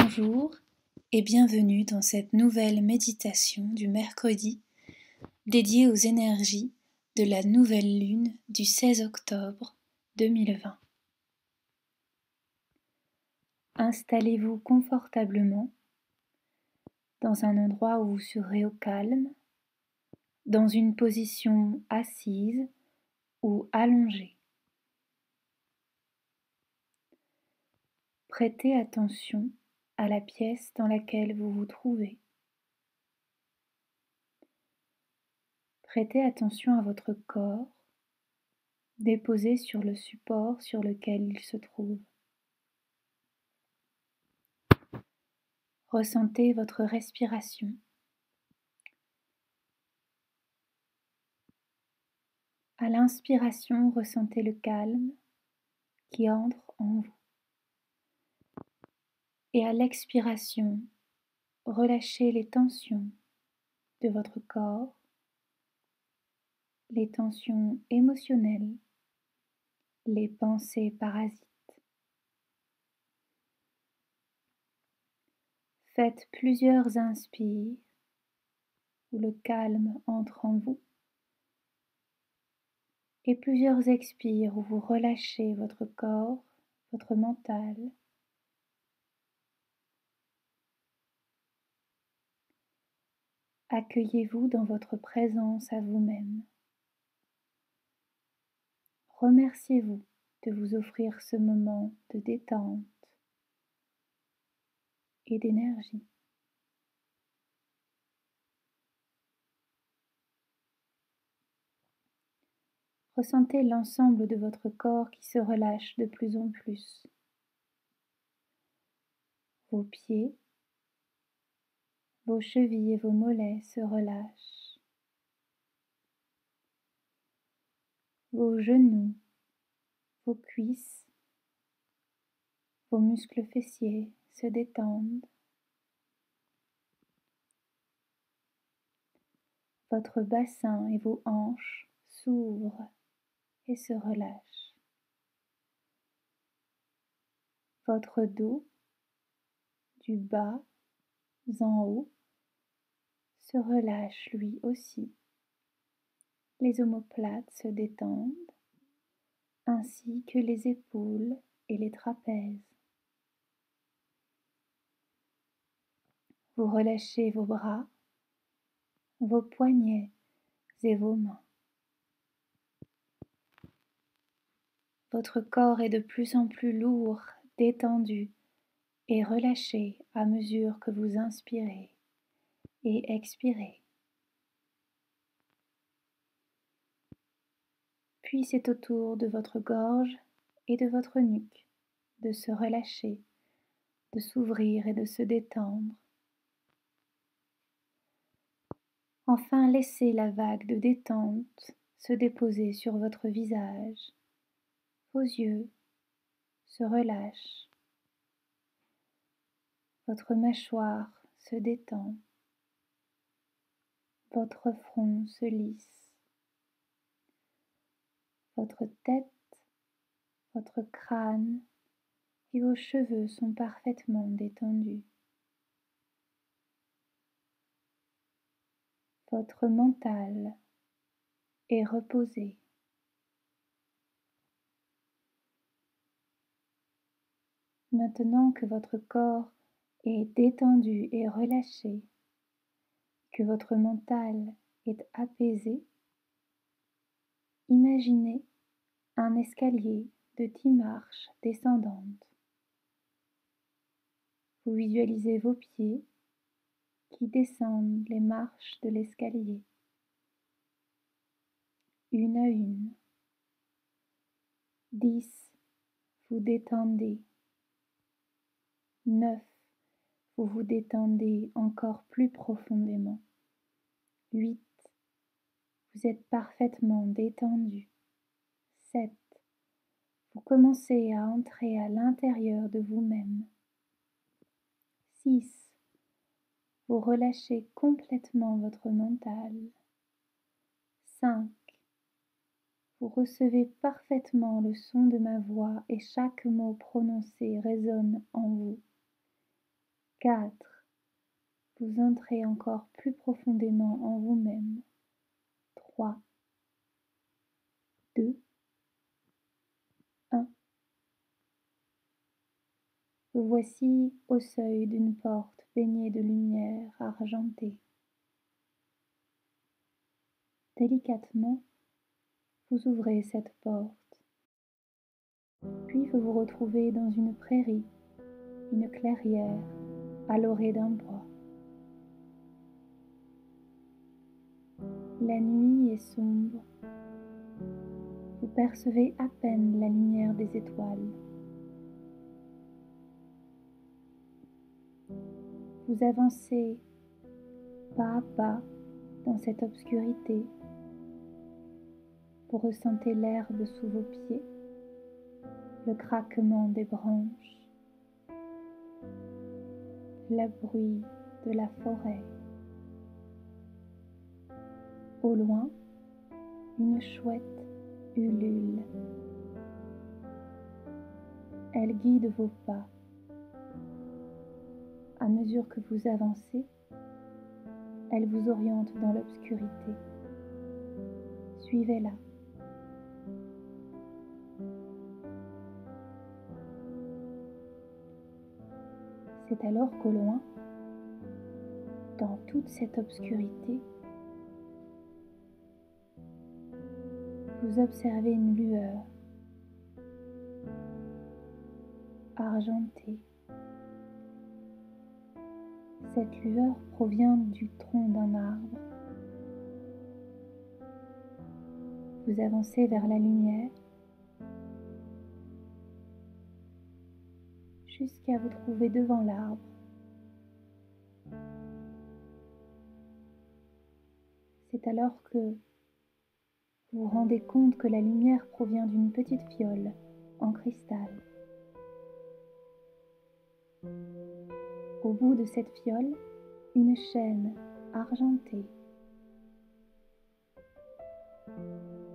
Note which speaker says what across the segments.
Speaker 1: Bonjour et bienvenue dans cette nouvelle méditation du mercredi dédiée aux énergies de la nouvelle lune du 16 octobre 2020. Installez-vous confortablement dans un endroit où vous serez au calme, dans une position assise ou allongée. Prêtez attention à la pièce dans laquelle vous vous trouvez. Prêtez attention à votre corps déposé sur le support sur lequel il se trouve. Ressentez votre respiration. À l'inspiration, ressentez le calme qui entre en vous. Et à l'expiration, relâchez les tensions de votre corps, les tensions émotionnelles, les pensées parasites. Faites plusieurs inspires où le calme entre en vous et plusieurs expires où vous relâchez votre corps, votre mental. Accueillez-vous dans votre présence à vous-même. Remerciez-vous de vous offrir ce moment de détente et d'énergie. Ressentez l'ensemble de votre corps qui se relâche de plus en plus. Vos pieds, vos chevilles et vos mollets se relâchent. Vos genoux, vos cuisses, vos muscles fessiers se détendent. Votre bassin et vos hanches s'ouvrent et se relâchent. Votre dos, du bas en haut, se relâche lui aussi. Les omoplates se détendent, ainsi que les épaules et les trapèzes. Vous relâchez vos bras, vos poignets et vos mains. Votre corps est de plus en plus lourd, détendu et relâché à mesure que vous inspirez et expirez. Puis c'est au tour de votre gorge et de votre nuque de se relâcher, de s'ouvrir et de se détendre. Enfin, laissez la vague de détente se déposer sur votre visage. Vos yeux se relâchent. Votre mâchoire se détend. Votre front se lisse. Votre tête, votre crâne et vos cheveux sont parfaitement détendus. Votre mental est reposé. Maintenant que votre corps est détendu et relâché, que votre mental est apaisé, imaginez un escalier de 10 marches descendantes. Vous visualisez vos pieds qui descendent les marches de l'escalier, une à une. 10, vous détendez. 9, vous vous détendez encore plus profondément. 8, vous êtes parfaitement détendu. 7, vous commencez à entrer à l'intérieur de vous-même. 6, vous relâchez complètement votre mental. 5, vous recevez parfaitement le son de ma voix et chaque mot prononcé résonne en vous. 4. Vous entrez encore plus profondément en vous-même. 3, 2, 1. Vous voici au seuil d'une porte baignée de lumière argentée. Délicatement, vous ouvrez cette porte, puis vous vous retrouvez dans une prairie, une clairière, à l'orée d'un bois. La nuit est sombre. Vous percevez à peine la lumière des étoiles. Vous avancez pas à pas dans cette obscurité. Vous ressentez l'herbe sous vos pieds, le craquement des branches, le bruit de la forêt. Au loin, une chouette ulule. Elle guide vos pas. À mesure que vous avancez, elle vous oriente dans l'obscurité. Suivez-la. C'est alors qu'au loin, dans toute cette obscurité, vous observez une lueur argentée. Cette lueur provient du tronc d'un arbre. Vous avancez vers la lumière jusqu'à vous trouver devant l'arbre. C'est alors que vous vous rendez compte que la lumière provient d'une petite fiole en cristal. Au bout de cette fiole, une chaîne argentée.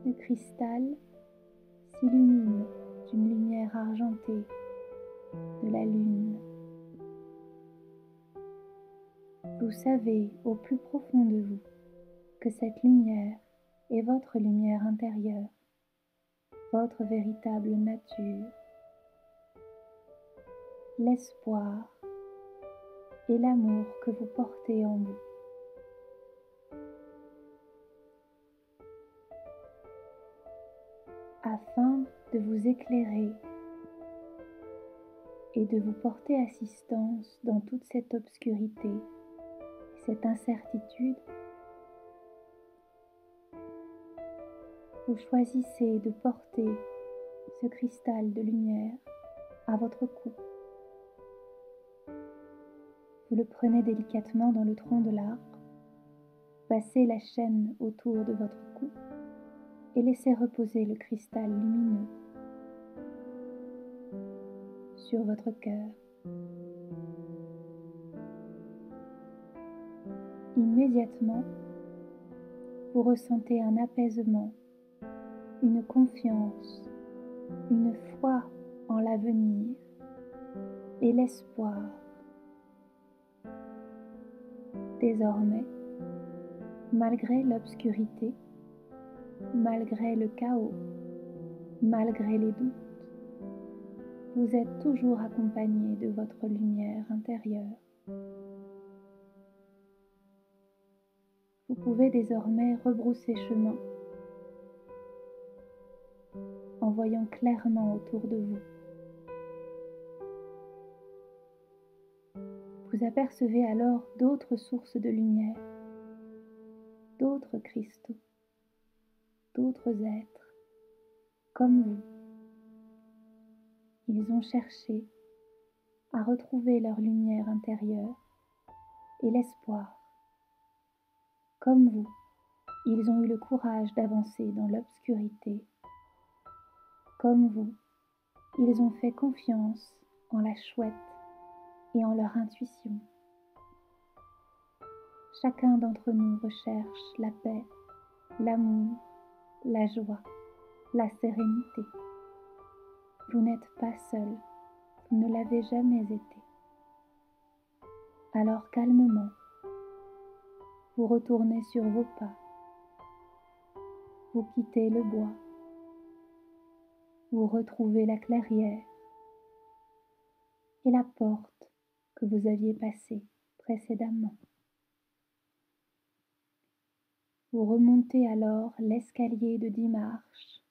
Speaker 1: Le cristal s'illumine d'une lumière argentée de la lune. Vous savez au plus profond de vous que cette lumière est votre lumière intérieure, votre véritable nature, l'espoir et l'amour que vous portez en vous. Afin de vous éclairer et de vous porter assistance dans toute cette obscurité, cette incertitude, vous choisissez de porter ce cristal de lumière à votre cou. Vous le prenez délicatement dans le tronc de l'arbre, passez la chaîne autour de votre cou et laissez reposer le cristal lumineux sur votre cœur. Immédiatement, vous ressentez un apaisement, une confiance, une foi en l'avenir et l'espoir. Désormais, malgré l'obscurité, malgré le chaos, malgré les doutes, vous êtes toujours accompagné de votre lumière intérieure. Vous pouvez désormais rebrousser chemin en voyant clairement autour de vous. Vous apercevez alors d'autres sources de lumière, d'autres cristaux, d'autres êtres, comme vous. Ils ont cherché à retrouver leur lumière intérieure et l'espoir. Comme vous, ils ont eu le courage d'avancer dans l'obscurité. Comme vous, ils ont fait confiance en la chouette et en leur intuition. Chacun d'entre nous recherche la paix, l'amour, la joie, la sérénité. Vous n'êtes pas seul, vous ne l'avez jamais été. Alors calmement, vous retournez sur vos pas, vous quittez le bois, vous retrouvez la clairière et la porte que vous aviez passée précédemment. Vous remontez alors l'escalier de 10 marches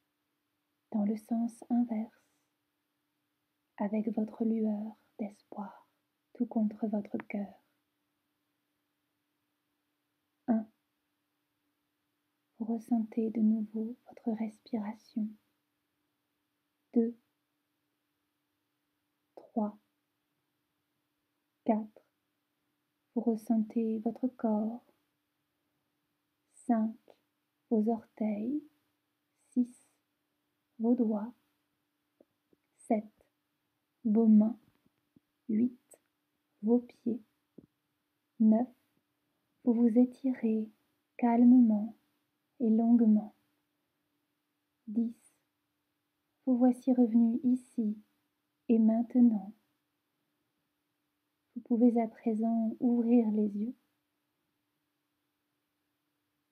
Speaker 1: dans le sens inverse, avec votre lueur d'espoir tout contre votre cœur. 1. Vous ressentez de nouveau votre respiration. 2, 3, 4. Vous ressentez votre corps. 5. Vos orteils. 6. Vos doigts. 7. Vos mains. 8. Vos pieds. 9. Vous vous étirez calmement et longuement. 10. Vous voici revenu ici et maintenant. Vous pouvez à présent ouvrir les yeux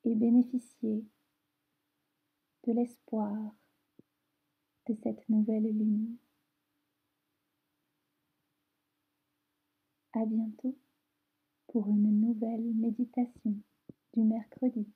Speaker 1: et bénéficier de l'espoir de cette nouvelle lune. À bientôt pour une nouvelle méditation du mercredi.